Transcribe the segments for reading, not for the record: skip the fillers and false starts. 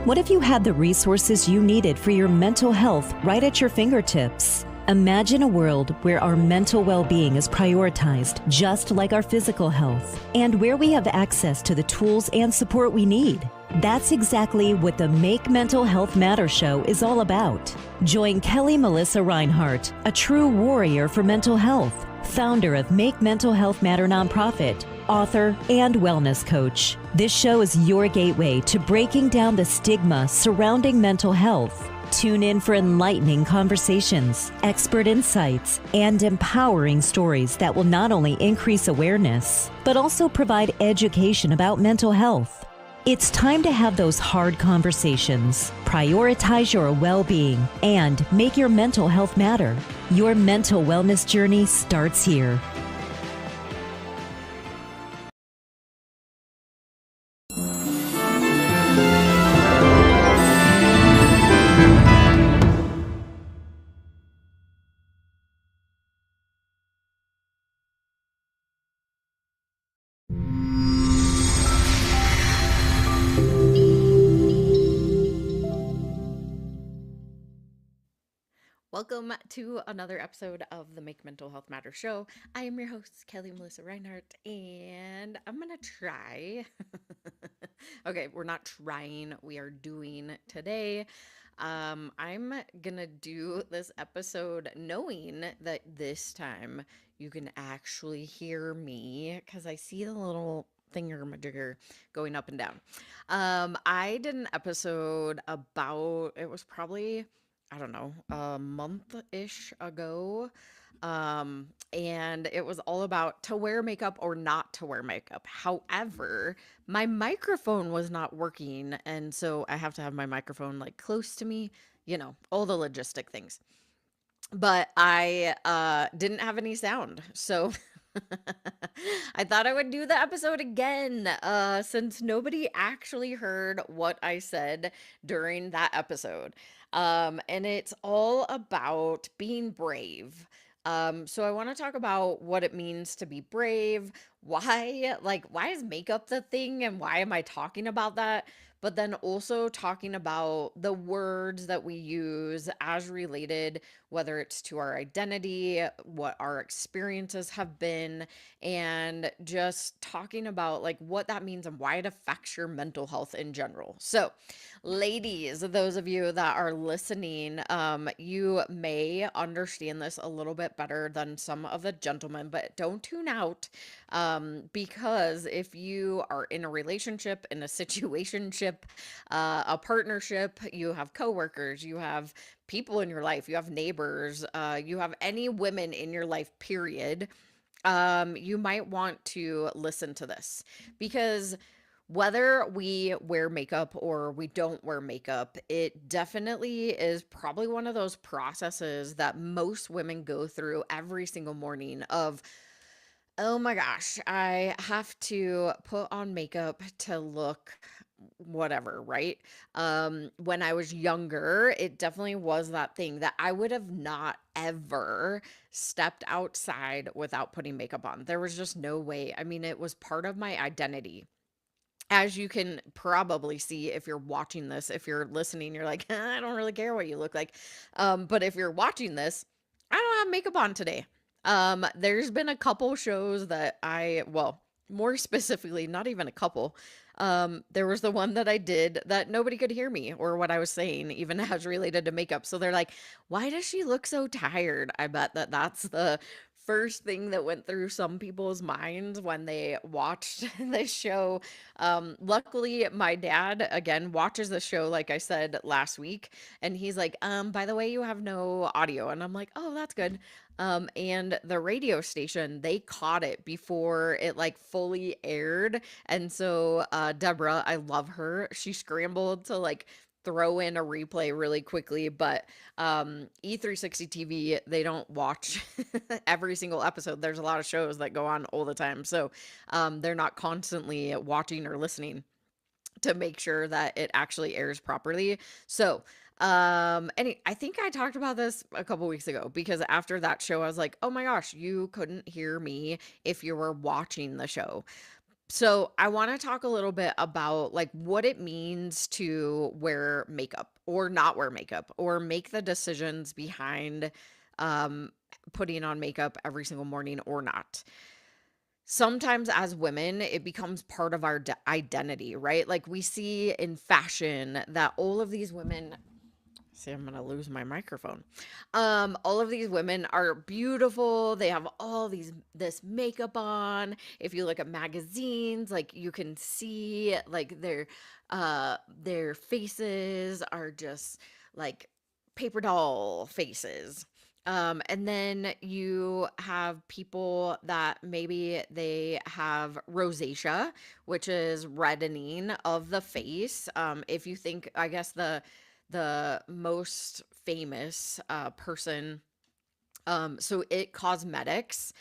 What if you had the resources you needed for your mental health right at your fingertips? Imagine a world where our mental well-being is prioritized just like our physical health, and where we have access to the tools and support we need. That's exactly what the Make Mental Health Matter show is all about. Join Kelli Melissa Reinhardt, a true warrior for mental health, founder of Make Mental Health Matter nonprofit, author, and wellness coach. This show is your gateway to breaking down the stigma surrounding mental health. Tune in for enlightening conversations, expert insights, and empowering stories that will not only increase awareness, but also provide education about mental health. It's time to have those hard conversations, prioritize your well-being, and make your mental health matter. Your mental wellness journey starts here. Welcome to another episode of the Make Mental Health Matter show. I am your host, Kelli Melissa Reinhardt, and I'm going to try. Okay, we're not trying, we are doing today. I'm going to do this episode knowing that this time you can actually hear me because I see the little thingamajigger going up and down. I did an episode about, it was probably I don't know, a month-ish ago. And it was all about to wear makeup or not to wear makeup. However, my microphone was not working, and so I have to have my microphone like close to me, all the logistic things. But I didn't have any sound. So I thought I would do the episode again since nobody actually heard what I said during that episode. And it's all about being brave. So I want to talk about what it means to be brave, why is makeup the thing and why am I talking about that? But then also talking about the words that we use as related, whether it's to our identity, what our experiences have been, and just talking about like what that means and why it affects your mental health in general. So, ladies, those of you that are listening, you may understand this a little bit better than some of the gentlemen, but don't tune out, because if you are in a relationship, in a situationship, a partnership, you have coworkers, you have people in your life, you have neighbors, you have any women in your life, period, you might want to listen to this because whether we wear makeup or we don't wear makeup, it definitely is probably one of those processes that most women go through every single morning of, oh my gosh, I have to put on makeup to look whatever, right? When I was younger, it definitely was that thing that I would have not ever stepped outside without putting makeup on. There was just no way. I mean, it was part of my identity. As you can probably see if you're watching this, if you're listening, you're like, I don't really care what you look like. But if you're watching this, I don't have makeup on today. There's been a couple shows that well, more specifically, not even a couple. There was the one that I did that nobody could hear me or what I was saying, even as related to makeup. So they're like, why does she look so tired? I bet that that's the first thing that went through some people's minds when they watched this show. Luckily, my dad, again, watches the show, like I said last week, and he's like, by the way, you have no audio. And I'm like, oh, that's good. And the radio station, they caught it before it like fully aired. And so, Deborah, I love her. She scrambled to like throw in a replay really quickly, but E360 TV, they don't watch every single episode. There's a lot of shows that go on all the time. So they're not constantly watching or listening to make sure that it actually airs properly. So, I think I talked about this a couple weeks ago because after that show, I was like, oh my gosh, you couldn't hear me if you were watching the show. So I want to talk a little bit about like what it means to wear makeup or not wear makeup or make the decisions behind um, putting on makeup every single morning or not. Sometimes as women, it becomes part of our identity, right? Like we see in fashion that all of these women. See, I'm gonna lose my microphone. All of these women are beautiful. They have all this makeup on. If you look at magazines, like you can see like their faces are just like paper doll faces. And then you have people that maybe they have rosacea, which is reddening of the face. If you think, I guess the most famous person. So It Cosmetics,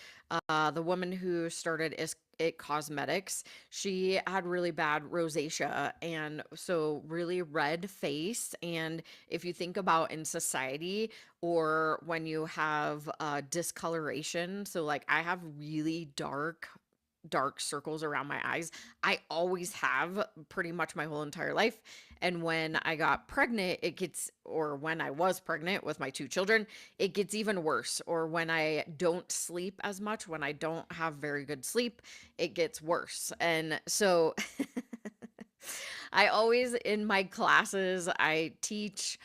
the woman who started It Cosmetics, she had really bad rosacea and so really red face. And if you think about in society or when you have discoloration, so like I have really dark circles around my eyes. I always have pretty much my whole entire life. And when I got pregnant, or when I was pregnant with my two children, it gets even worse. Or when I don't sleep as much, when I don't have very good sleep, it gets worse. And so I always, in my classes, I teach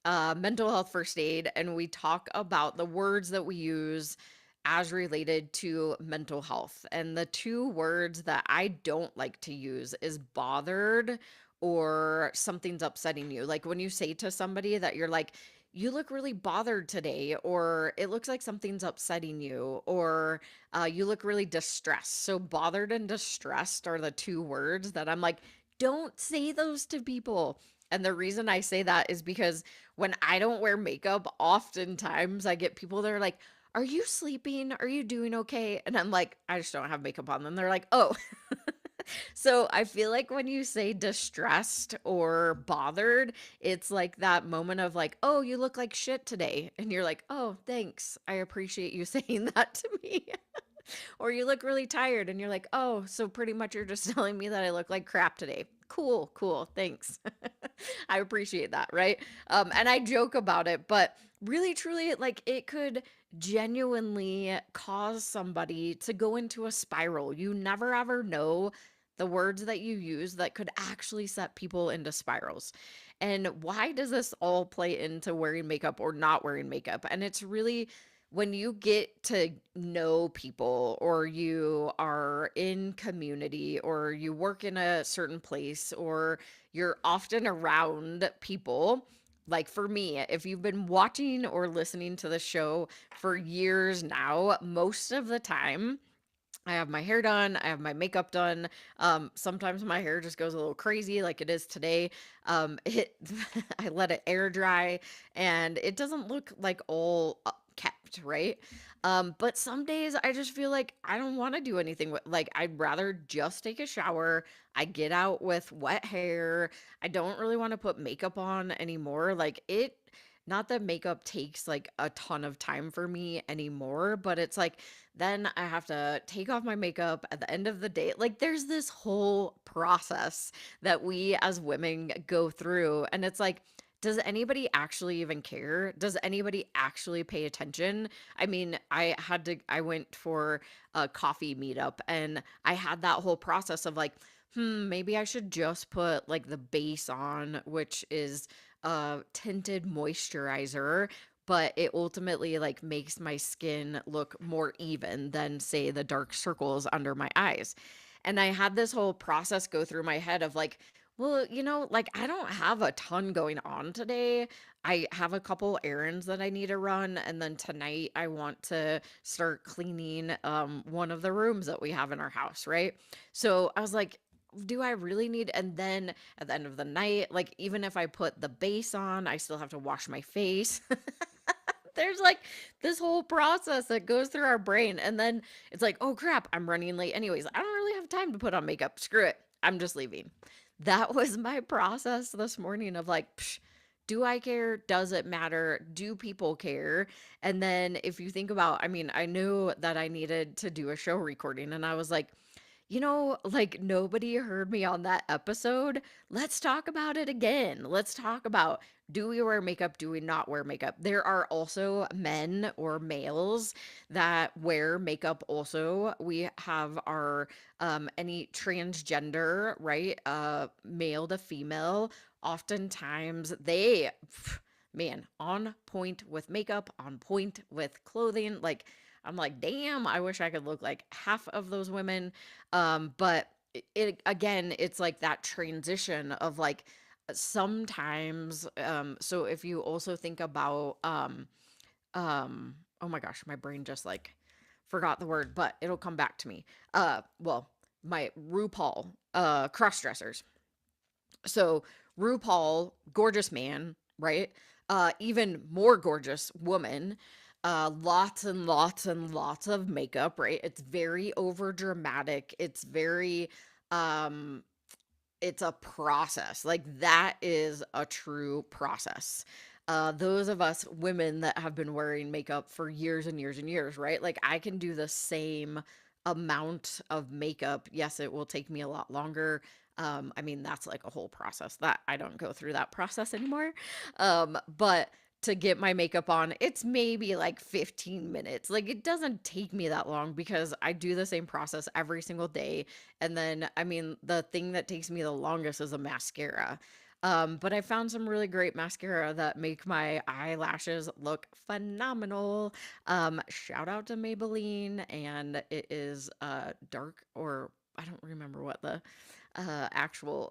mental health first aid, and we talk about the words that we use as related to mental health. And the two words that I don't like to use is bothered or something's upsetting you. Like when you say to somebody that you're like, you look really bothered today, or it looks like something's upsetting you, or you look really distressed. So, bothered and distressed are the two words that I'm like, don't say those to people. And the reason I say that is because when I don't wear makeup, oftentimes I get people that are like, are you sleeping? Are you doing okay? And I'm like, I just don't have makeup on. And they're like, oh. So I feel like when you say distressed or bothered, it's like that moment of like, oh, you look like shit today. And you're like, oh, thanks. I appreciate you saying that to me. Or you look really tired and you're like, oh, so pretty much you're just telling me that I look like crap today. Cool, cool. Thanks. I appreciate that, right? And I joke about it, but really, truly, like it could genuinely cause somebody to go into a spiral. You never ever know the words that you use that could actually set people into spirals. And why does this all play into wearing makeup or not wearing makeup? And it's really when you get to know people or you are in community or you work in a certain place or you're often around people. Like for me, if you've been watching or listening to the show for years now, most of the time I have my hair done, I have my makeup done. Sometimes my hair just goes a little crazy, like it is today. It I let it air dry, and it doesn't look like all kept, right? But some days I just feel like I don't want to do anything with, like I'd rather just take a shower. I get out with wet hair. I don't really want to put makeup on anymore. Like it. Not that makeup takes like a ton of time for me anymore, but it's like then I have to take off my makeup at the end of the day. Like there's this whole process that we as women go through. And it's like, does anybody actually even care? Does anybody actually pay attention? I mean, I went for a coffee meetup and I had that whole process of like, maybe I should just put like the base on, which is a tinted moisturizer, but it ultimately like makes my skin look more even than say the dark circles under my eyes. And I had this whole process go through my head of like, well, like I don't have a ton going on today. I have a couple errands that I need to run, and then tonight I want to start cleaning one of the rooms that we have in our house, right? So I was like, do I really need, and then at the end of the night, like even if I put the base on, I still have to wash my face. There's like this whole process that goes through our brain. And then it's like, oh crap, I'm running late anyways. I don't really have time to put on makeup. Screw it. I'm just leaving. That was my process this morning of like, psh, do I care? Does it matter? Do people care? And then if you think about, I mean, I knew that I needed to do a show recording and I was like, like nobody heard me on that episode. Let's talk about it again. Let's talk about, do we wear makeup? Do we not wear makeup? There are also men or males that wear makeup also. We have our any transgender, right? Male to female. Oftentimes they man, on point with makeup, on point with clothing. Like I'm like, damn, I wish I could look like half of those women. But it again, it's like that transition of like sometimes so if you also think about oh my gosh, my brain just like forgot the word, but it'll come back to me. Well, my RuPaul cross dressers. So RuPaul, gorgeous man, right? Even more gorgeous woman. Lots and lots and lots of makeup, right? It's very over dramatic. Um it's a process. Like that is a true process. Those of us women that have been wearing makeup for years and years and years, right? Like I can do the same amount of makeup. Yes, it will take me a lot longer. I mean, that's like a whole process that I don't go through that process anymore. But to get my makeup on, it's maybe like 15 minutes. Like it doesn't take me that long because I do the same process every single day. And then, I mean, the thing that takes me the longest is a mascara. But I found some really great mascara that make my eyelashes look phenomenal. Shout out to Maybelline, and it is dark, or I don't remember what the actual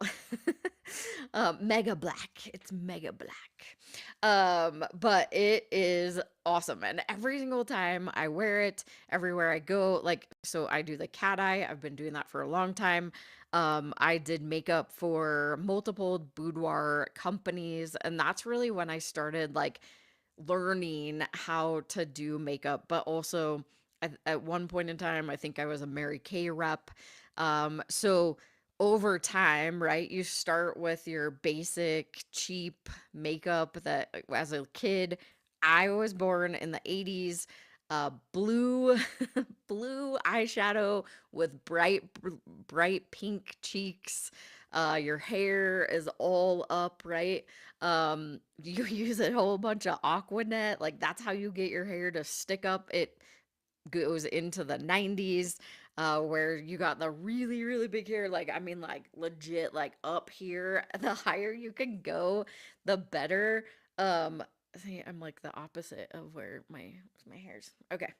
mega black. It's mega black. But it is awesome. And every single time I wear it, everywhere I go, like, so I do the cat eye. I've been doing that for a long time. I did makeup for multiple boudoir companies, and that's really when I started like learning how to do makeup, but also at one point in time, I think I was a Mary Kay rep. So over time, right, you start with your basic cheap makeup that as a kid, I was born in the 80s. Blue blue eyeshadow with bright pink cheeks. Your hair is all up, right? You use a whole bunch of Aquanet, like that's how you get your hair to stick up. It goes into the 90s, where you got the really, really big hair. Like, I mean, like legit, like up here. The higher you can go, the better. See, I'm like the opposite of where my hair's. Okay.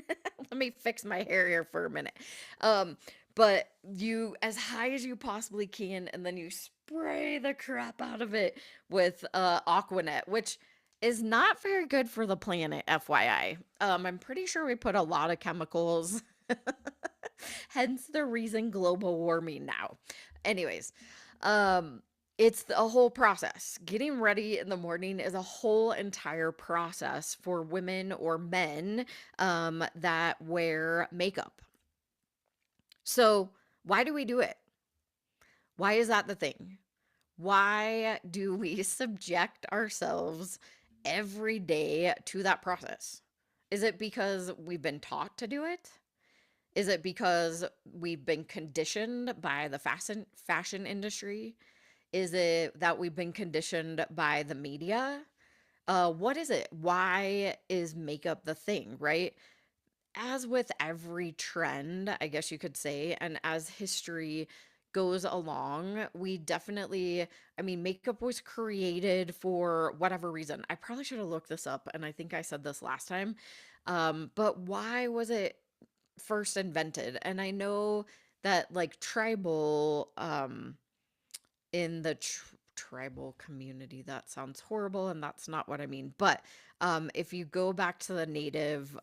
Let me fix my hair here for a minute. Um, but you as high as you possibly can, and then you spray the crap out of it with Aquanet, which is not very good for the planet, FYI. I'm pretty sure we put a lot of chemicals, hence the reason global warming now. Anyways, um, it's a whole process. Getting ready in the morning is a whole entire process for women or men that wear makeup. So, why do we do it? Why is that the thing? Why do we subject ourselves every day to that process? Is it because we've been taught to do it? Is it because we've been conditioned by the fashion industry? Is it that we've been conditioned by the media? What is it? Why is makeup the thing, right? As with every trend, I guess you could say, and as history goes along, we definitely, I mean, makeup was created for whatever reason. I probably should have looked this up, and I think I said this last time. But why was it first invented? And I know that like tribal, in the tribal community, that sounds horrible, and that's not what I mean. But if you go back to the Native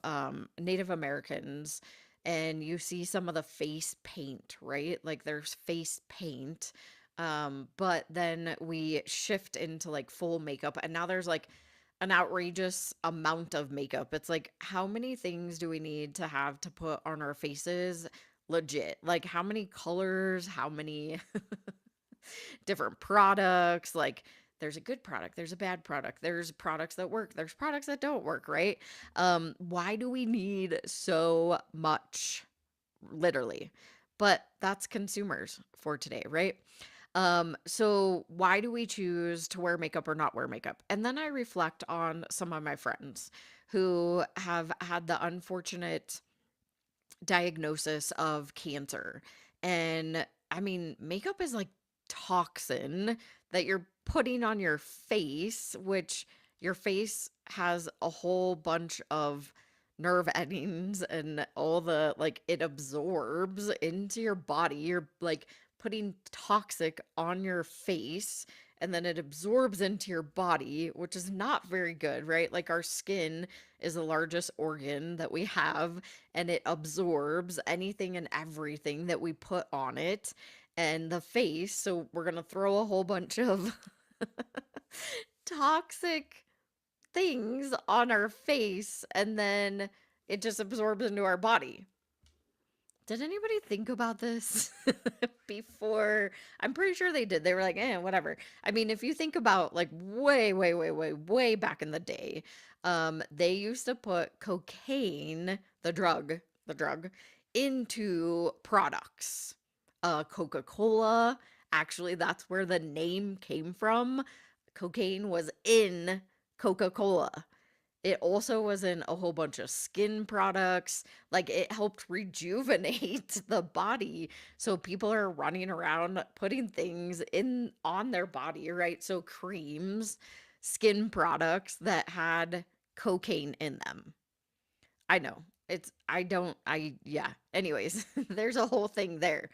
Americans, and you see some of the face paint, right? Like there's face paint. But then we shift into like full makeup, and now there's like an outrageous amount of makeup. It's like, how many things do we need to have to put on our faces? Legit. Like, how many colors? How many different products? Like, there's a good product, there's a bad product, there's products that work, there's products that don't work, right? Why do we need so much? Literally. But that's consumers for today, right? So why do we choose to wear makeup or not wear makeup? And then I reflect on some of my friends who have had the unfortunate diagnosis of cancer. And I mean, makeup is like toxin that you're putting on your face, which your face has a whole bunch of nerve endings and all the like it absorbs into your body. You're like putting toxic on your face and then it absorbs into your body, which is not very good, right? Like our skin is the largest organ that we have and it absorbs anything and everything that we put on it and the face. So we're going to throw a whole bunch of toxic things on our face and then it just absorbs into our body. Did anybody think about this before? I'm pretty sure they did. They were like, whatever. I mean, if you think about like way, way, way, way, way back in the day, they used to put cocaine, the drug, into products. Coca-Cola, actually, that's where the name came from. Cocaine was in Coca-Cola. It also was in a whole bunch of skin products. Like it helped rejuvenate the body. So people are running around putting things in on their body, right? So creams, skin products that had cocaine in them. I know. Yeah. Anyways, there's a whole thing there.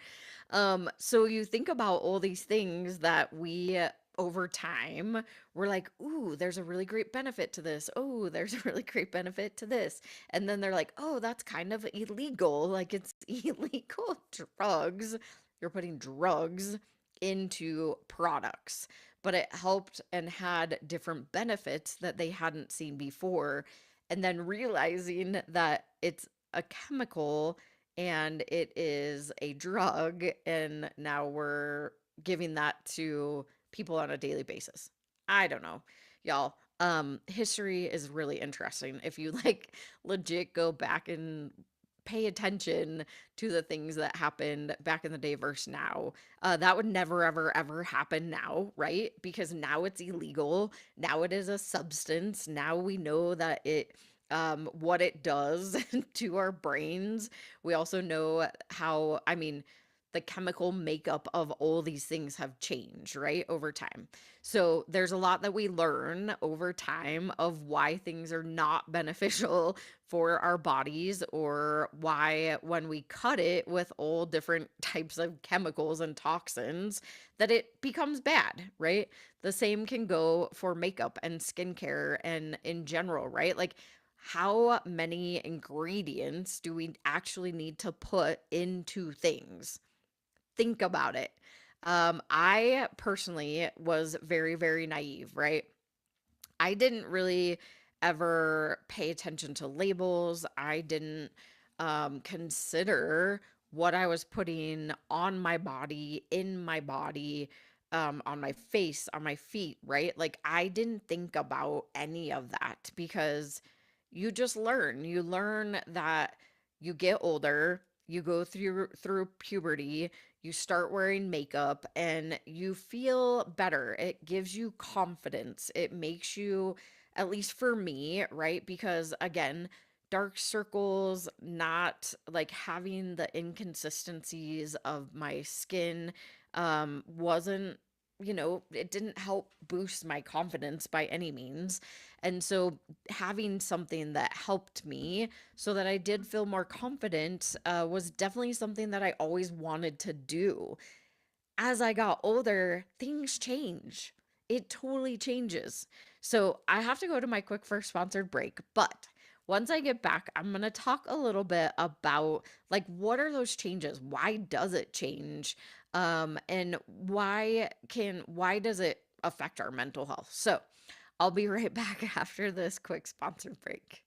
So you think about all these things that we over time, we're like, ooh, there's a really great benefit to this. Oh, there's a really great benefit to this. And then they're like, oh, that's kind of illegal. Like it's illegal drugs. You're putting drugs into products, but it helped and had different benefits that they hadn't seen before. And then realizing that it's a chemical and it is a drug, and now we're giving that to people on a daily basis. I don't know, y'all. History is really interesting. If you like legit go back and pay attention to the things that happened back in the day versus now, that would never, ever, ever happen now, right? Because now it's illegal. Now it is a substance. Now we know that what it does to our brains. We also know how, I mean, the chemical makeup of all these things have changed, right, over time. So there's a lot that we learn over time of why things are not beneficial for our bodies, or why when we cut it with all different types of chemicals and toxins that it becomes bad, right? The same can go for makeup and skincare and in general, right? Like how many ingredients do we actually need to put into things? Think about it. I personally was very, very naive, right? I didn't really ever pay attention to labels. I didn't consider what I was putting on my body, in my body, on my face, on my feet, right? Like I didn't think about any of that because you just learn. You learn that you get older, you go through puberty, you start wearing makeup and you feel better. It gives you confidence. It makes you, at least for me, right? Because again, dark circles, not like having the inconsistencies of my skin, wasn't, it didn't help boost my confidence by any means. And so having something that helped me so that I did feel more confident was definitely something that I always wanted to do. As I got older, things change. It totally changes. So I have to go to my quick first sponsored break, but once I get back, I'm going to talk a little bit about like what are those changes? Why does it change? And why does it affect our mental health? So I'll be right back after this quick sponsored break.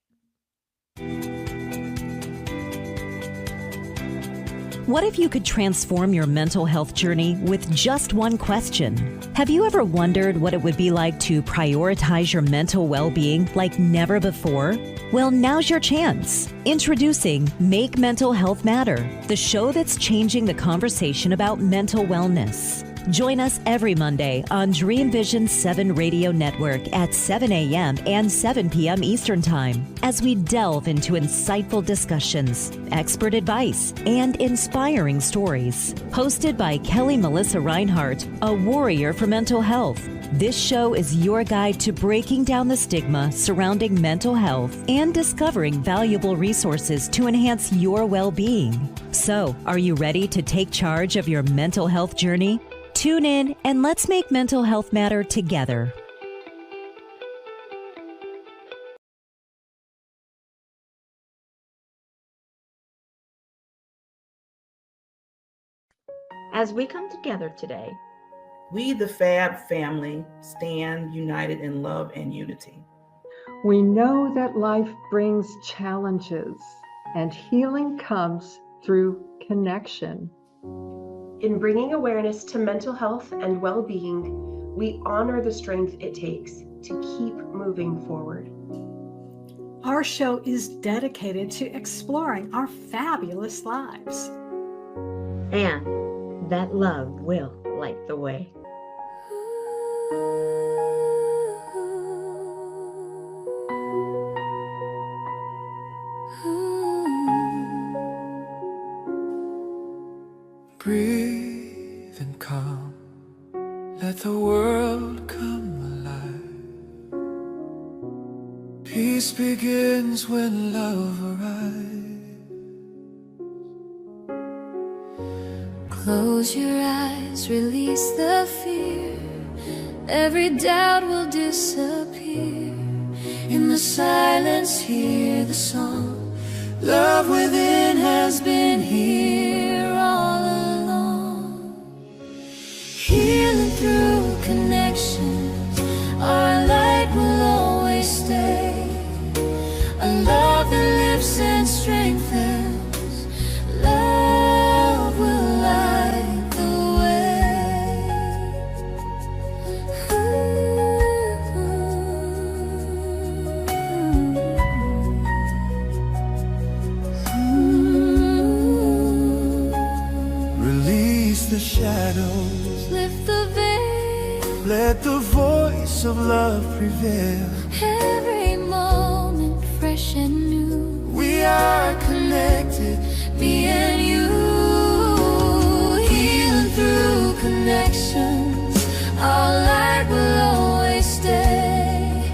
What if you could transform your mental health journey with just one question? Have you ever wondered what it would be like to prioritize your mental well-being like never before? Well, now's your chance. Introducing Make Mental Health Matter, the show that's changing the conversation about mental wellness. Join us every Monday on Dream Vision 7 Radio Network at 7 a.m. and 7 p.m. Eastern Time as we delve into insightful discussions, expert advice, and inspiring stories. Hosted by Kelli Melissa Reinhardt, a warrior for mental health. This show is your guide to breaking down the stigma surrounding mental health and discovering valuable resources to enhance your well-being. So, are you ready to take charge of your mental health journey? Tune in and let's make mental health matter together. As we come together today, we, the Fab family, stand united in love and unity. We know that life brings challenges, and healing comes through connection. In bringing awareness to mental health and well-being, we honor the strength it takes to keep moving forward. Our show is dedicated to exploring our fabulous lives. And that love will light the way. Breathe and calm, let the world come alive. Peace begins when love arrives. Close your eyes, release the fear. Every doubt will disappear. In the silence, hear the song. Love within has been here all along. Healing through connections, our light will always stay. A love that lifts and strengthens. Love will light the way. Release the shadows, lift the veil. Let the voice of love prevail. Every moment fresh and new. We are connected, me and you. Healing through connections, our light will always stay.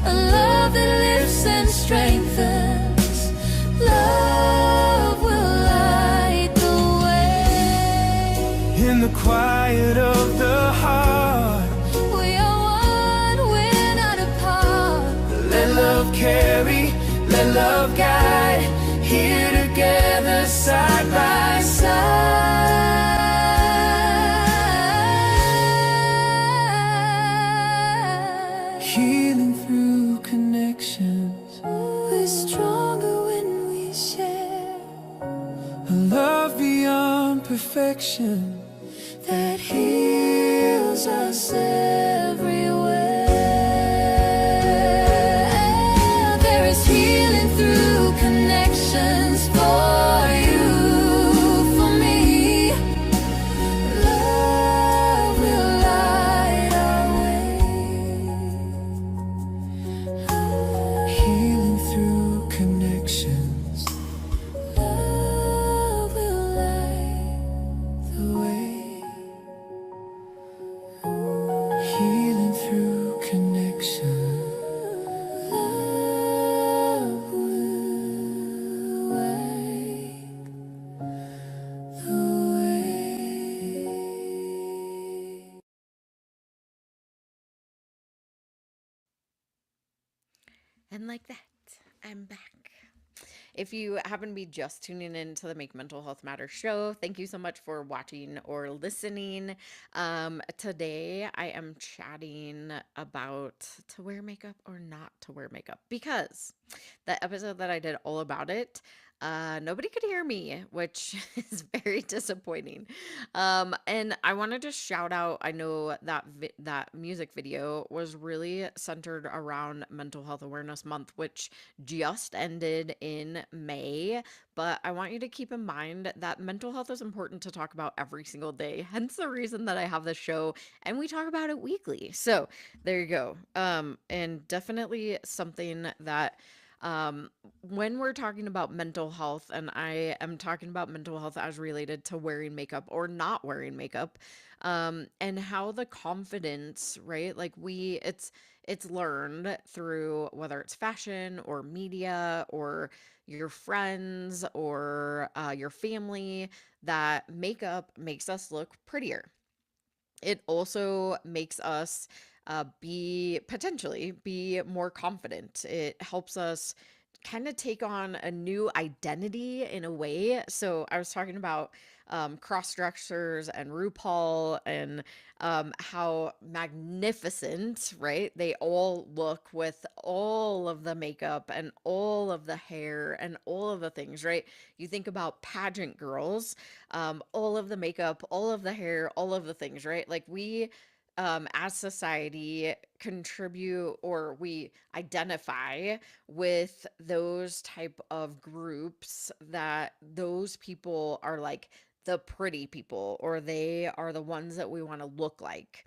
A love that lifts and strengthens. Love will light the way. In the quiet of the heart, we are one, we're not apart. let love carry, let love guide. Here together side by side. Healing through connections, we're stronger when we share. a love beyond perfection that heals us everywhere. There is healing through connections for you, for me. Love will light our way. healing through connections. Love will light the way. Healing through connection. Love will light the way. And like that, I'm back. If you happen to be just tuning in to the Make Mental Health Matter show, thank you so much for watching or listening. Today, I am chatting about to wear makeup or not to wear makeup because the episode that I did all about it, Nobody could hear me, which is very disappointing. And I wanted to shout out, I know that that music video was really centered around Mental Health Awareness Month, which just ended in May. But I want you to keep in mind that mental health is important to talk about every single day. Hence the reason that I have this show and we talk about it weekly. So there you go. And definitely something that when we're talking about mental health, and I am talking about mental health as related to wearing makeup or not wearing makeup, and how the confidence, right? Like it's learned through whether it's fashion or media or your friends or your family, that makeup makes us look prettier. It also makes us be potentially be more confident. It helps us kind of take on a new identity in a way. So I was talking about cross dressers and RuPaul and how magnificent, right? They all look with all of the makeup and all of the hair and all of the things, right? You think about pageant girls, all of the makeup, all of the hair, all of the things, right? Like we, as society, contribute or we identify with those type of groups that those people are like the pretty people or they are the ones that we want to look like.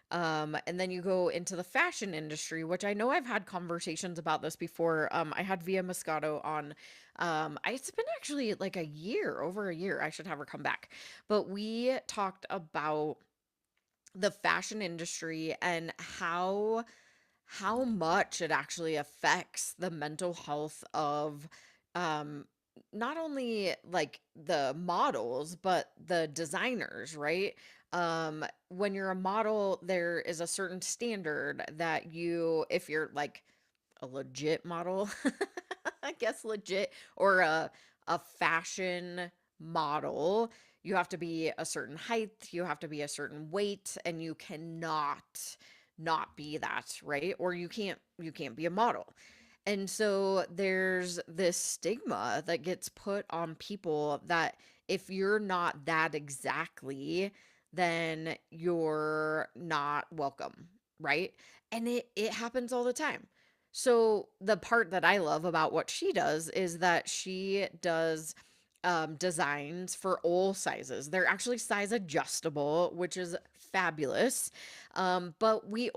And then you go into the fashion industry, which I know I've had conversations about this before. I had Via Moscato on. It's been actually like a year, over a year. I should have her come back. But we talked about the fashion industry and how much it actually affects the mental health of um not only like the models but the designers, right? When you're a model, there is a certain standard that you, if you're like a legit model, I guess legit, or a fashion model, you have to be a certain height, you have to be a certain weight, and you cannot not be that, right? Or you can't be a model. And so there's this stigma that gets put on people that if you're not that exactly, then you're not welcome, right? And it happens all the time. So the part that I love about what she does is that she does designs for all sizes. They're actually size adjustable, which is fabulous. But we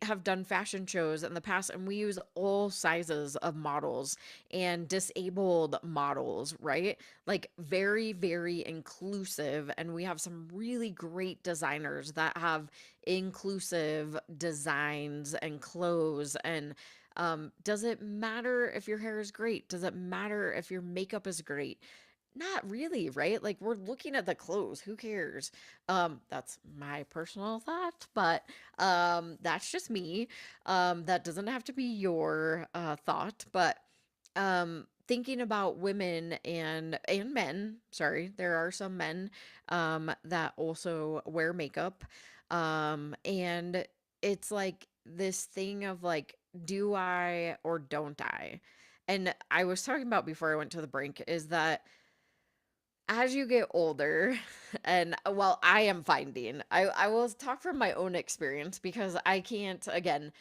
have done fashion shows in the past and we use all sizes of models and disabled models, right? Like very, very inclusive. And we have some really great designers that have inclusive designs and clothes. And does it matter if your hair is great? Does it matter if your makeup is great? Not really, right? Like we're looking at the clothes. Who cares? That's my personal thought, but that's just me. That doesn't have to be your thought, but thinking about women and men, sorry, there are some men that also wear makeup. And it's like this thing of like, do I or don't I? And I was talking about before I went to the break is that as you get older, and well, I am finding, I will talk from my own experience because I can't, again,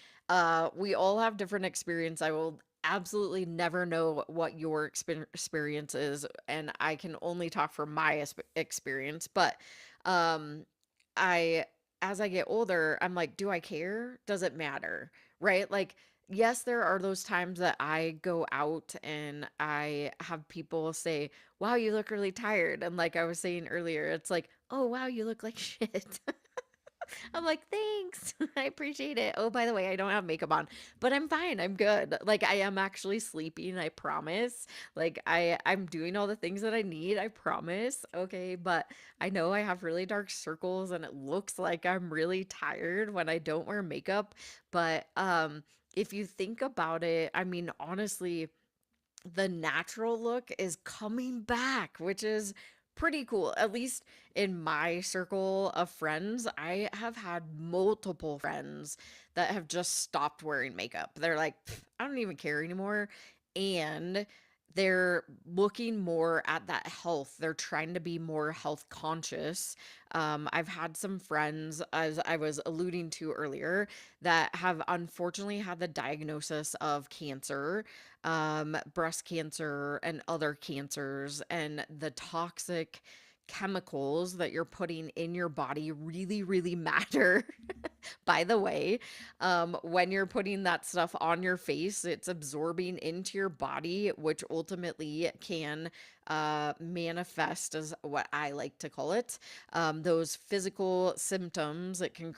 we all have different experience. I will absolutely never know what your experience is, and I can only talk from my experience. But um, I, as I get older, I'm like, do I care? Does it matter? Right? Like, yes, there are those times that I go out and I have people say, wow, you look really tired. And like I was saying earlier, it's like, oh, wow, you look like shit. I'm like, thanks. I appreciate it. Oh, by the way, I don't have makeup on, but I'm fine. I'm good. Like I am actually sleeping, I promise. Like I'm doing all the things that I need, I promise. Okay, but I know I have really dark circles and it looks like I'm really tired when I don't wear makeup, but if you think about it, I mean, honestly, the natural look is coming back, which is pretty cool. At least in my circle of friends, I have had multiple friends that have just stopped wearing makeup. They're like, "Pff, I don't even care anymore." And they're looking more at that health. They're trying to be more health conscious. I've had some friends, as I was alluding to earlier, that have unfortunately had the diagnosis of cancer, breast cancer, and other cancers, and the toxic chemicals that you're putting in your body really, really matter. By the way, when you're putting that stuff on your face, it's absorbing into your body, which ultimately can manifest as what I like to call it. Those physical symptoms, it can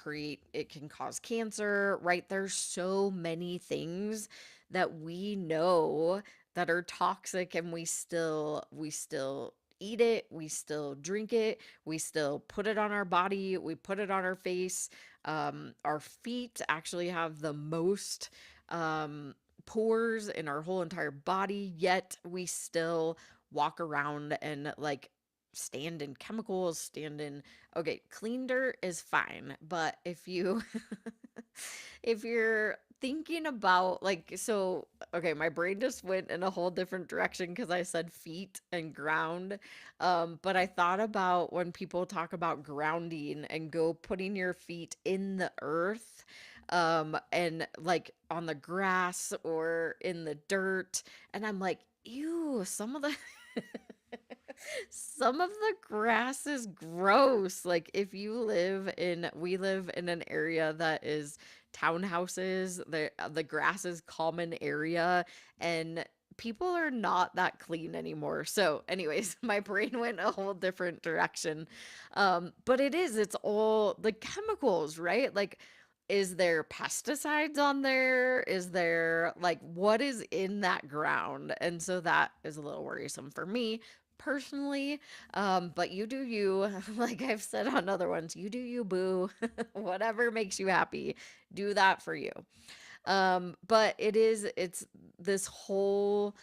cause cancer, right? There's so many things that we know that are toxic, and we still eat it, we still drink it, we still put it on our body, we put it on our face. Our feet actually have the most pores in our whole entire body, yet we still walk around and like stand in chemicals, okay, clean dirt is fine, but if you if you're thinking about like, so okay, my brain just went in a whole different direction because I said feet and ground. But I thought about when people talk about grounding and go putting your feet in the earth, and like on the grass or in the dirt, and I'm like, ew, some of the some of the grass is gross. Like if we live in an area that is townhouses, the grass is common area, and people are not that clean anymore. So anyways, my brain went a whole different direction. But it's all the chemicals, right? Like, is there pesticides on there? Is there like what is in that ground? And so that is a little worrisome for me personally. But you do you, like I've said on other ones, you do you, boo. Whatever makes you happy, do that for you. But it's this whole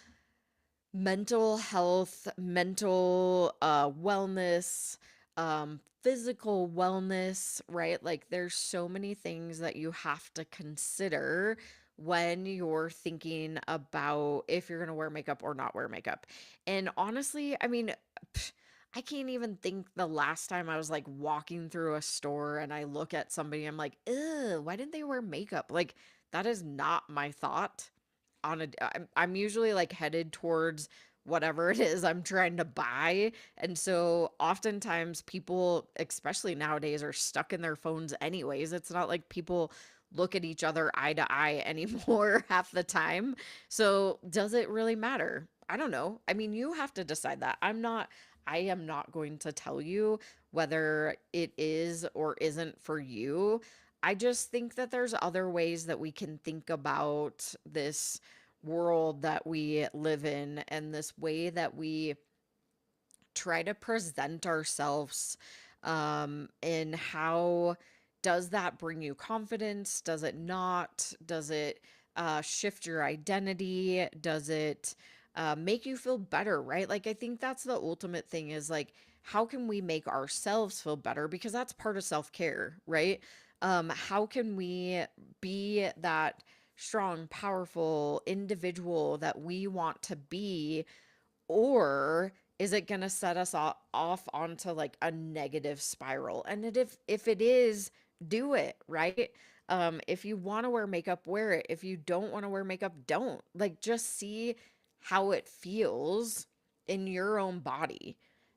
mental health, mental wellness, physical wellness, right? Like there's so many things that you have to consider when you're thinking about if you're going to wear makeup or not wear makeup. And honestly, I mean, pff, I can't even think the last time I was like walking through a store and I look at somebody, I'm like, ew, why didn't they wear makeup? Like, that is not my thought I'm usually like headed towards whatever it is I'm trying to buy. And so oftentimes people, especially nowadays, are stuck in their phones anyways. It's not like people look at each other eye to eye anymore half the time. So does it really matter? I don't know. I mean, you have to decide that. I am not going to tell you whether it is or isn't for you. I just think that there's other ways that we can think about this world that we live in and this way that we try to present ourselves, and how does that bring you confidence? Does it not? Does it shift your identity? Does it make you feel better, right? Like, I think that's the ultimate thing is like, how can we make ourselves feel better? Because that's part of self-care, right? How can we be that strong, powerful individual that we want to be, or is it going to set us off onto like a negative spiral? And if it is, do it, right? If you want to wear makeup, wear it. If you don't want to wear makeup, don't. Like, just see how it feels in your own body.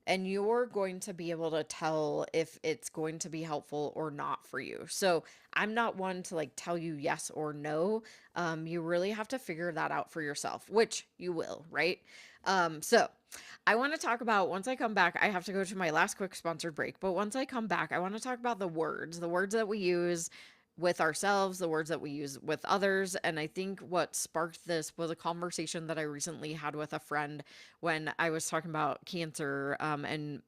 And you're going to be able to tell if it's going to be helpful or not for you. So I'm not one to like tell you yes or no. You really have to figure that out for yourself, which you will, right? So I want to talk about, once I come back, I have to go to my last quick sponsored break, but once I come back, I want to talk about the words that we use with ourselves, the words that we use with others. And I think what sparked this was a conversation that I recently had with a friend when I was talking about cancer, and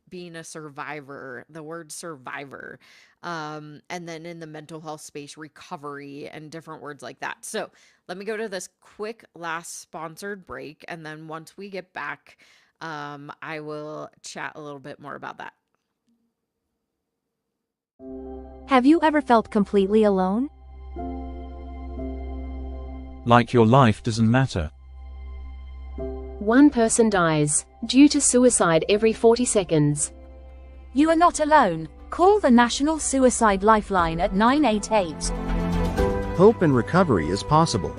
being a survivor, the word survivor, and then in the mental health space, recovery, and different words like that. So let me go to this quick last sponsored break. And then once we get back, I will chat a little bit more about that. Have you ever felt completely alone? Like your life doesn't matter. One person dies due to suicide every 40 seconds. You are not alone. Call the National Suicide Lifeline at 988. Hope and recovery is possible.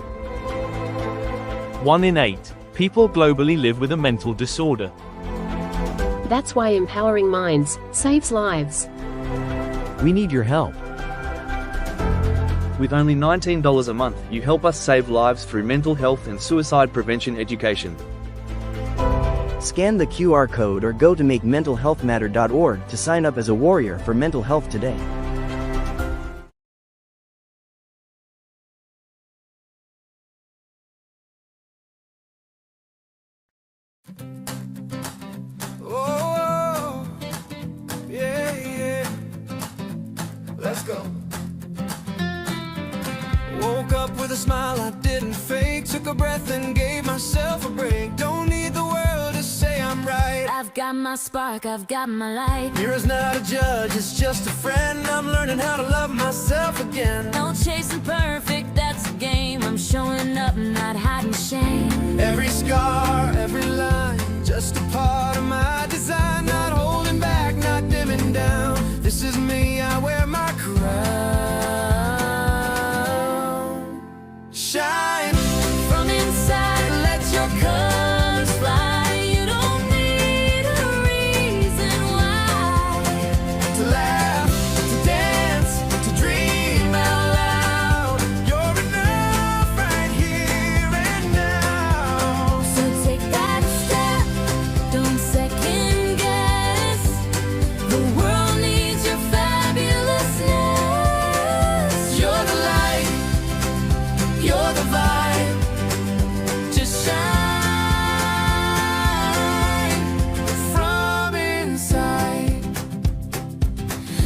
1 in 8 people globally live with a mental disorder. That's why empowering minds saves lives. We need your help. With only $19 a month, you help us save lives through mental health and suicide prevention education. Scan the QR code or go to makementalhealthmatter.org to sign up as a warrior for mental health today. Oh, yeah, yeah. Let's go. Woke up with a smile I didn't fake. Took a breath and gave myself a break. Don't need the world to say I'm right. I've got my spark, I've got my light. Mirror's not a judge, it's just a friend. I'm learning how to love myself again. No chasing perfect, that's a game. I'm showing up, not hiding shame. Every scar, every line, just a part of my design. Not holding back, not dimming down. This is me, I wear my crown. Shine from inside, let your colors fly. You don't need a reason why to laugh, to dance, to dream out loud. You're enough right here and now. So take that step, don't second guess. The world needs your fabulousness. You're the light, you're the vibe. Just shine from inside.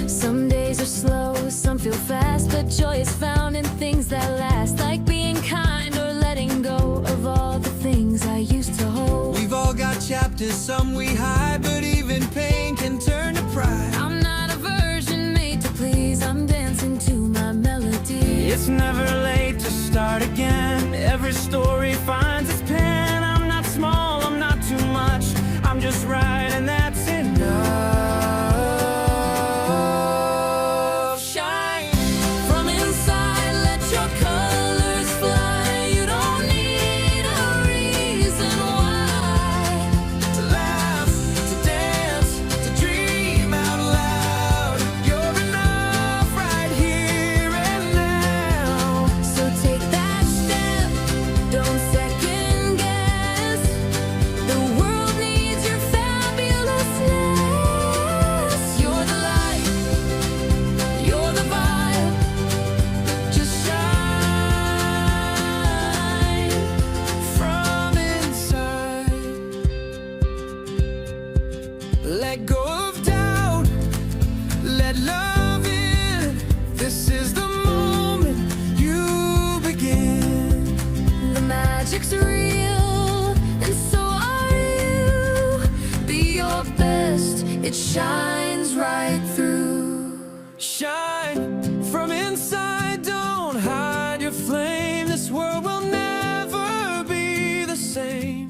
Some days are slow, some feel fast, but joy is found in things that last, like being kind or letting go of all the things I used to hold. We've all got chapters, some we hide, but even pain can turn to pride. I'm not a version made to please, I'm dancing to my melody. It's never late to start again. Every story finds its pen. I'm not small, I'm not too much. I'm just right, and that's enough. Shine From inside, let your colors fly. You don't need a reason why to laugh, to dance, to dream out loud. You're enough right here and now. So take that step, don't second guess. The world needs your fabulousness. You're the light, you're the vibe. Just shine from inside. Let go of doubt, let love in. This is the moment you begin. The magic's real, and so are you. Be your best, it shines right through. Shine from inside, don't hide your flame. This world will never be the same.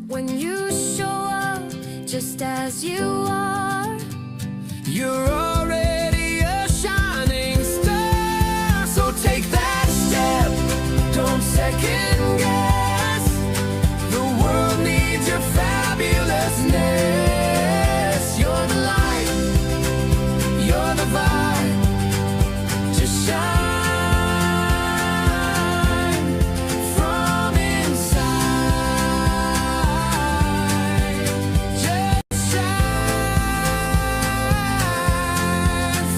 When you show up just as you are, You're already a shining star. So take that step, don't second guess. The world needs your fabulousness. You're the light, you're the vibe. Just shine from inside. Just shine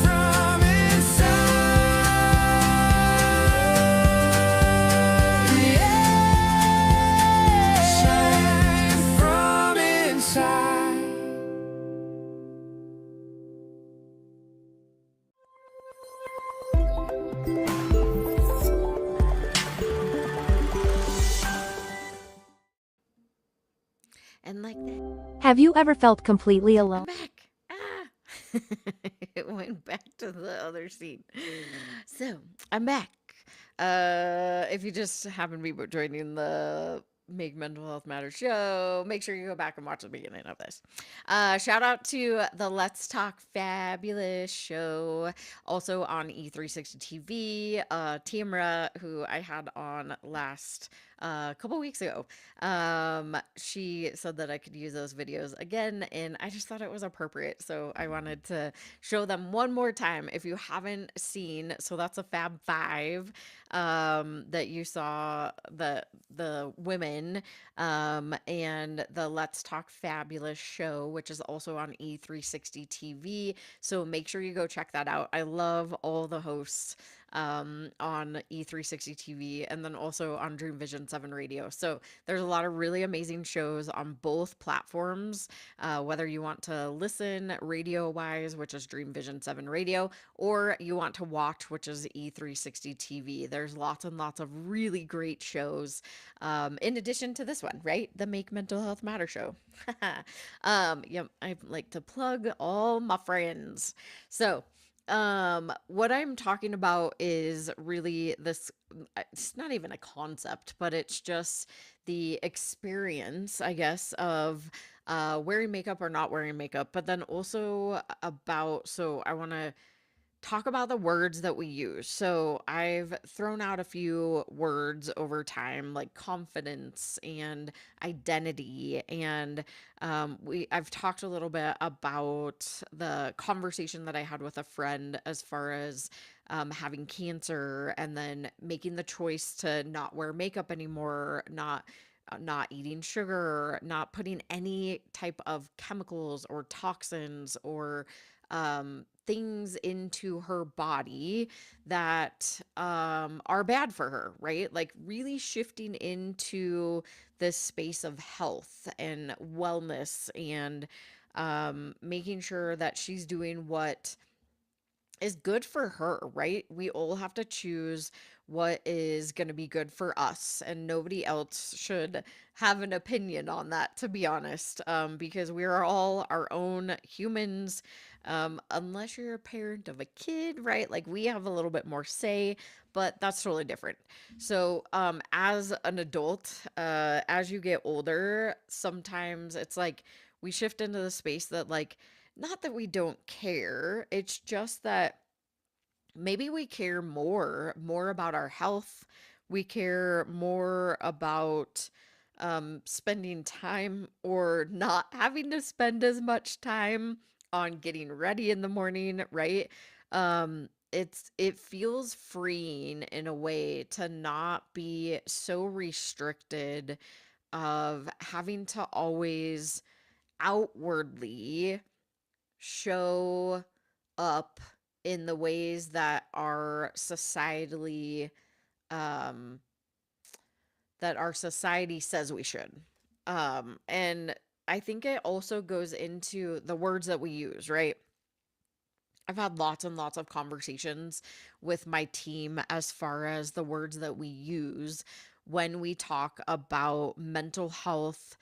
from inside. Yeah, shine from inside. And like that, Have you ever felt completely alone? back. Ah! It went back to the other scene. So I'm back. If you just happen to be joining the Make Mental Health Matter show. Make sure you go back and watch the beginning of this. Shout out to the Let's Talk Fabulous show, also on E360 TV. Tamra, who I had on last couple weeks ago, she said that I could use those videos again, and I just thought it was appropriate, so I wanted to show them one more time. If you haven't seen, so that's a Fab Five that you saw the women and the Let's Talk Fabulous show, which is also on E360 TV. So make sure you go check that out. I love all the hosts on E360 TV and then also on Dream Vision 7 Radio. So there's a lot of really amazing shows on both platforms, whether you want to listen radio wise, which is Dream Vision 7 Radio, or you want to watch, which is E360 TV. There's lots and lots of really great shows in addition to this one, right? The Make Mental Health Matter show. Yeah, I like to plug all my friends. So, what I'm talking about is really this, it's not even a concept, but it's just the experience, I guess, of wearing makeup or not wearing makeup, but then also about, so I want to talk about the words that we use. So I've thrown out a few words over time, like confidence and identity, and I've talked a little bit about the conversation that I had with a friend as far as having cancer and then making the choice to not wear makeup anymore, not eating sugar, not putting any type of chemicals or toxins or things into her body that are bad for her, right? Like really shifting into this space of health and wellness and making sure that she's doing what is good for her, right? We all have to choose what is going to be good for us, and nobody else should have an opinion on that, to be honest, because we are all our own humans, unless you're a parent of a kid, right? Like we have a little bit more say, but that's totally different. So, as an adult, as you get older, sometimes it's like we shift into the space that, like, not that we don't care, it's just that maybe we care more about our health. We care more about spending time or not having to spend as much time on getting ready in the morning, right? It feels freeing in a way to not be so restricted of having to always outwardly show up in the ways that are societally um that our society says we should. And I think it also goes into the words that we use, right? I've had lots and lots of conversations with my team as far as the words that we use when we talk about mental health,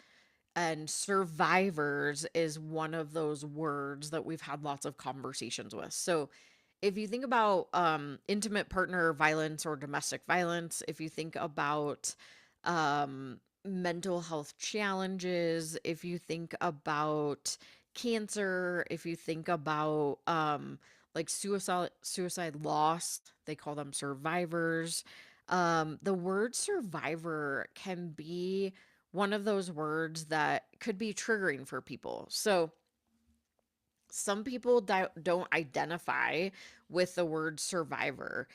and survivors is one of those words that we've had lots of conversations with. So if you think about intimate partner violence or domestic violence, if you think about mental health challenges, if you think about cancer, if you think about like suicide loss, they call them survivors. The word survivor can be one of those words that could be triggering for people. So some people don't identify with the word survivor.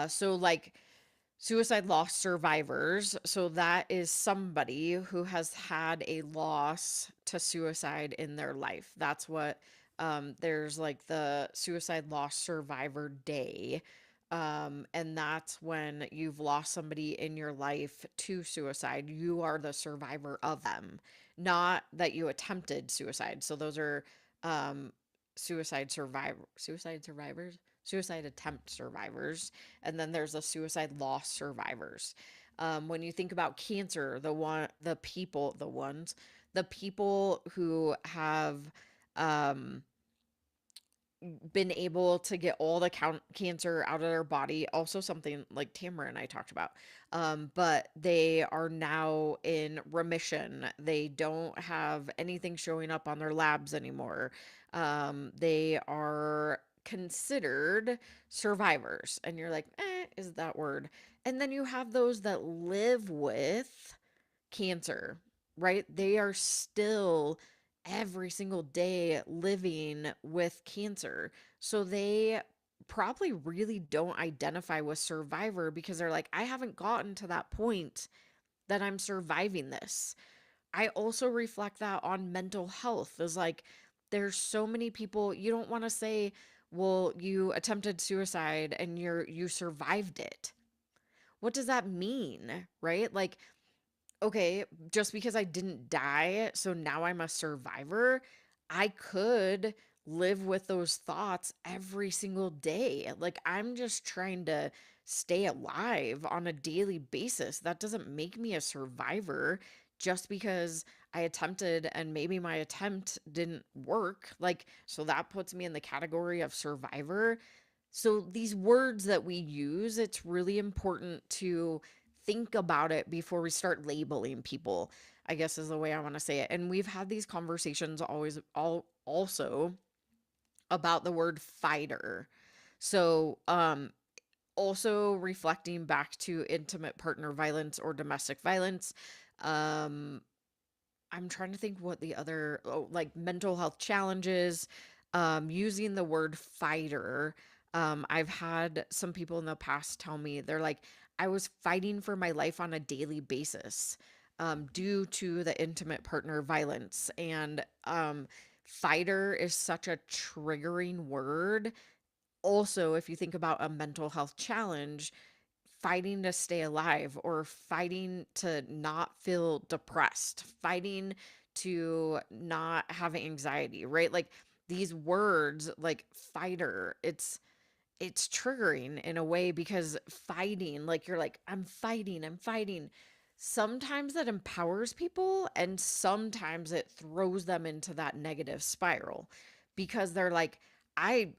So like suicide loss survivors, so that is somebody who has had a loss to suicide in their life. That's what there's like the Suicide Loss Survivor Day. And that's when you've lost somebody in your life to suicide. You are the survivor of them, not that you attempted suicide. So those are um, suicide survivors, suicide attempt survivors, and then there's the suicide loss survivors. When you think about cancer, the people who have um, been able to get all the cancer out of their body. Also, something like Tamara and I talked about. But they are now in remission. They don't have anything showing up on their labs anymore. They are considered survivors. And you're like, is that word? And then you have those that live with cancer, right? They are still every single day living with cancer. So they probably really don't identify with survivor because they're like, I haven't gotten to that point that I'm surviving this. I also reflect that on mental health is like, there's so many people, you don't want to say, well, you attempted suicide and you survived it. What does that mean, right? Like, okay, just because I didn't die, so now I'm a survivor, I could live with those thoughts every single day. Like, I'm just trying to stay alive on a daily basis. That doesn't make me a survivor just because I attempted and maybe my attempt didn't work. Like, so that puts me in the category of survivor. So these words that we use, it's really important to think about it before we start labeling people, I guess is the way I want to say it. And we've had these conversations also about the word fighter. So, also reflecting back to intimate partner violence or domestic violence. Um, I'm trying to think what the other, like mental health challenges, using the word fighter. I've had some people in the past tell me, they're like, I was fighting for my life on a daily basis, due to the intimate partner violence. And fighter is such a triggering word. Also, if you think about a mental health challenge, fighting to stay alive or fighting to not feel depressed, fighting to not have anxiety, right? Like these words like fighter, it's triggering in a way because fighting, like you're like, I'm fighting. Sometimes that empowers people and sometimes it throws them into that negative spiral because they're like, I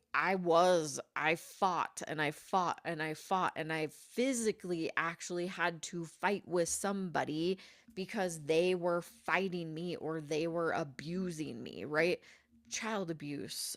fought and I fought and I fought and I physically actually had to fight with somebody because they were fighting me or they were abusing me, right? Child abuse,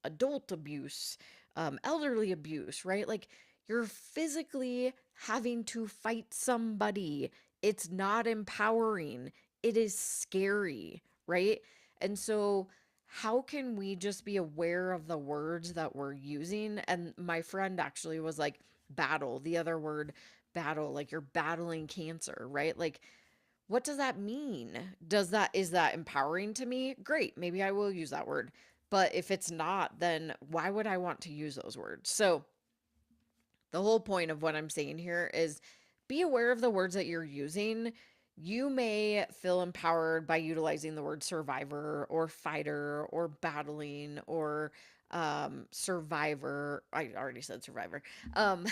adult abuse, elderly abuse, right? Like you're physically having to fight somebody. It's not empowering. It is scary, right? And so, how can we just be aware of the words that we're using? And my friend actually was like, battle, the other word, battle, like you're battling cancer, right? Like, what does that mean? Is that empowering to me? Great, maybe I will use that word. But if it's not, then why would I want to use those words? So, the whole point of what I'm saying here is be aware of the words that you're using. You may feel empowered by utilizing the word survivor or fighter or battling or survivor. I already said survivor. Um,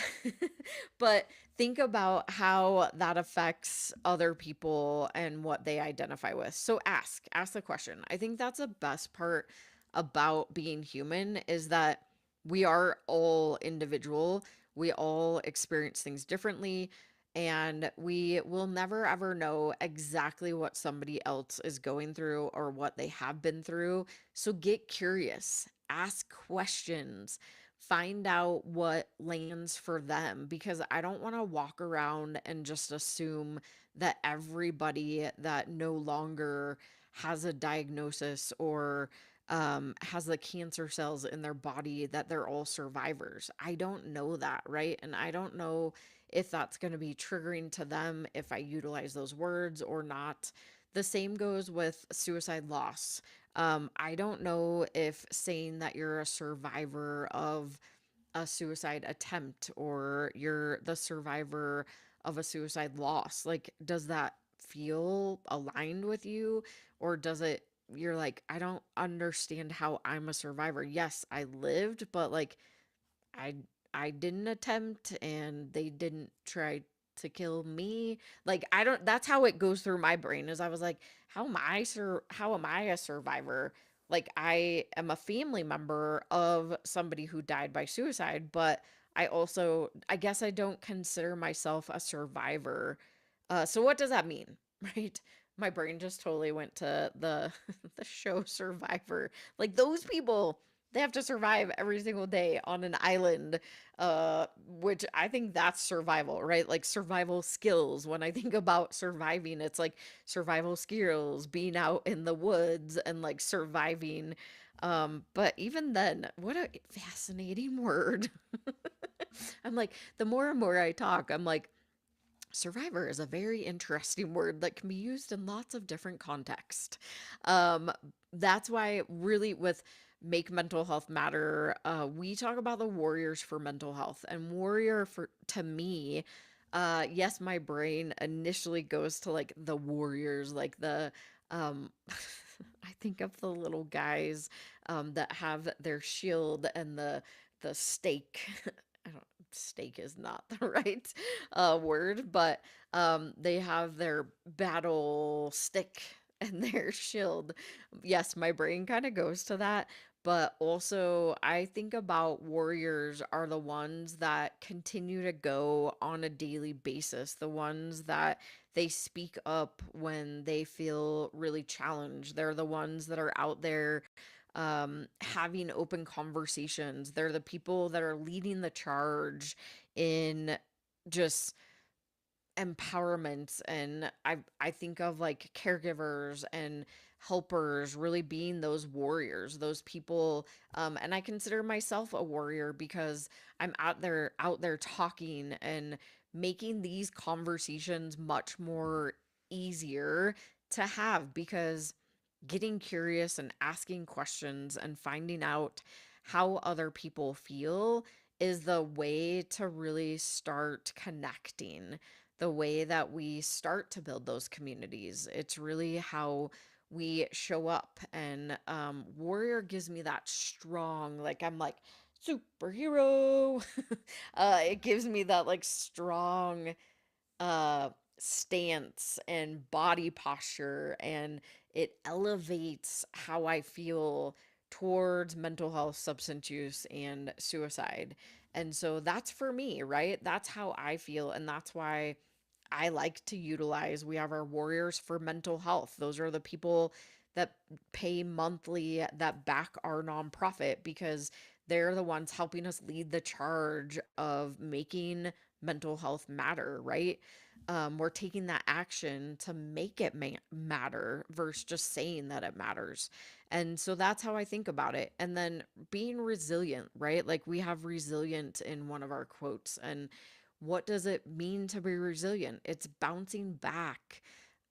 but think about how that affects other people and what they identify with. So ask the question. I think that's the best part about being human is that we are all individual. We all experience things differently, and we will never ever know exactly what somebody else is going through or what they have been through. So get curious, ask questions, find out what lands for them because I don't want to walk around and just assume that everybody that no longer has a diagnosis or has the cancer cells in their body that they're all survivors. I don't know that, right? And I don't know if that's going to be triggering to them if I utilize those words or not. The same goes with suicide loss. I don't know if saying that you're a survivor of a suicide attempt or you're the survivor of a suicide loss, like, does that feel aligned with you? Or does it, you're like, I don't understand how I'm a survivor. Yes, I lived, but like, I I didn't attempt and they didn't try to kill me. Like I don't that's how it goes through my brain is I was like, how am I a survivor like I am a family member of somebody who died by suicide, but I guess I don't consider myself a survivor. So what does that mean, right? My brain just totally went to the the show Survivor. Like those people, they have to survive every single day on an island, which I think that's survival, right? Like survival skills. When I think about surviving, it's like survival skills, being out in the woods and like surviving. But even then, what a fascinating word. I'm like, the more and more I talk, I'm like, survivor is a very interesting word that can be used in lots of different contexts. Um, that's why really with Make Mental Health Matter, we talk about the warriors for mental health. And warrior for to me, yes, my brain initially goes to like the warriors, like the I think of the little guys that have their shield and the stake. I don't stake is not the right word, but they have their battle stick and their shield. Yes, my brain kind of goes to that, but also I think about warriors are the ones that continue to go on a daily basis, the ones that they speak up when they feel really challenged. They're the ones that are out there having open conversations. They're the people that are leading the charge in just empowerment. And I think of like caregivers and helpers really being those warriors, those people. And I consider myself a warrior because I'm out there talking and making these conversations much more easier to have, because getting curious and asking questions and finding out how other people feel is the way to really start connecting, the way that we start to build those communities. It's really how we show up. And warrior gives me that strong, like I'm like superhero. It gives me that like strong uh stance and body posture, and it elevates how I feel towards mental health, substance use, and suicide. And so that's for me, right? That's how I feel, and that's why I like to utilize, we have our warriors for mental health. Those are the people that pay monthly that back our nonprofit, because they're the ones helping us lead the charge of making mental health matter, right? We're taking that action to make it matter versus just saying that it matters. And so that's how I think about it. And then being resilient, right? Like we have resilient in one of our quotes. And what does it mean to be resilient? It's bouncing back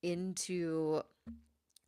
into,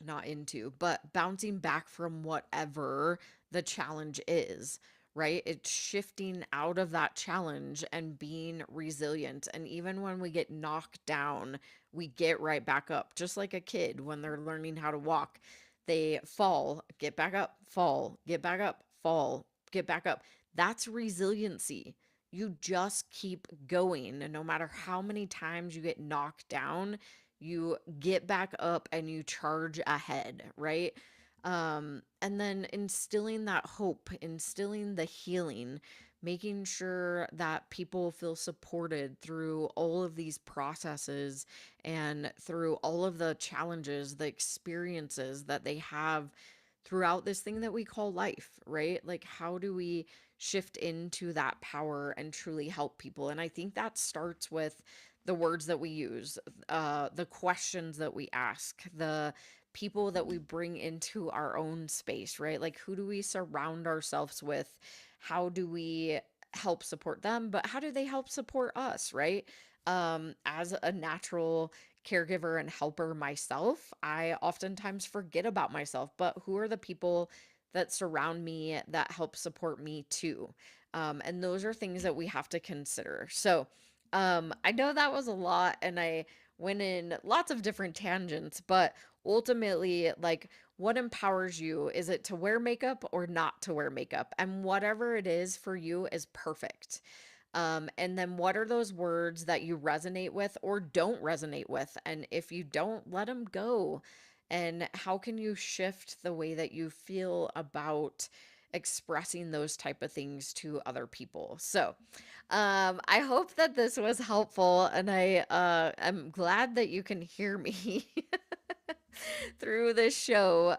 not into, but bouncing back from whatever the challenge is, right? It's shifting out of that challenge and being resilient. And even when we get knocked down, we get right back up. Just like a kid when they're learning how to walk, they fall, get back up, fall, get back up, fall, get back up. That's resiliency. You just keep going. And no matter how many times you get knocked down, you get back up and you charge ahead, right? And then instilling that hope, instilling the healing, making sure that people feel supported through all of these processes and through all of the challenges, the experiences that they have throughout this thing that we call life, right? Like, how do we shift into that power and truly help people? And I think that starts with the words that we use, the questions that we ask, the people that we bring into our own space, right? Like, who do we surround ourselves with? How do we help support them? But how do they help support us, right? As a natural caregiver and helper myself, I oftentimes forget about myself, but who are the people that surround me that help support me too? And those are things that we have to consider. So, I know that was a lot and I went in lots of different tangents, but ultimately, like, what empowers you? Is it to wear makeup or not to wear makeup? And whatever it is for you is perfect. And then what are those words that you resonate with or don't resonate with? And if you don't, let them go. And how can you shift the way that you feel about expressing those type of things to other people? So, I hope that this was helpful, and I'm glad that you can hear me through this show.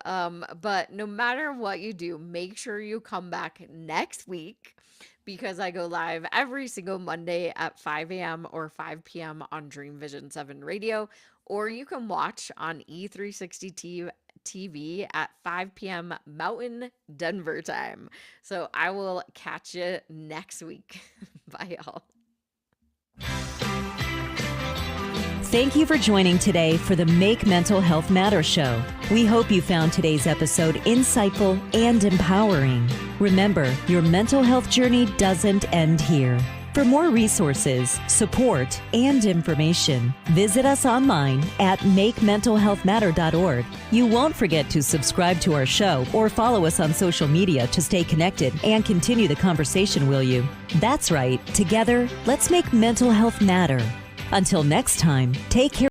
But no matter what you do, make sure you come back next week because I go live every single Monday at 5 a.m. or 5 p.m. on Dream Vision 7 Radio, or you can watch on E360 TV at 5 p.m. Mountain Denver time. So I will catch you next week. Bye, y'all. Thank you for joining today for the Make Mental Health Matter show. We hope you found today's episode insightful and empowering. Remember, your mental health journey doesn't end here. For more resources, support, and information, visit us online at makementalhealthmatter.org. You won't forget to subscribe to our show or follow us on social media to stay connected and continue the conversation, will you? That's right. Together, let's make mental health matter. Until next time, take care.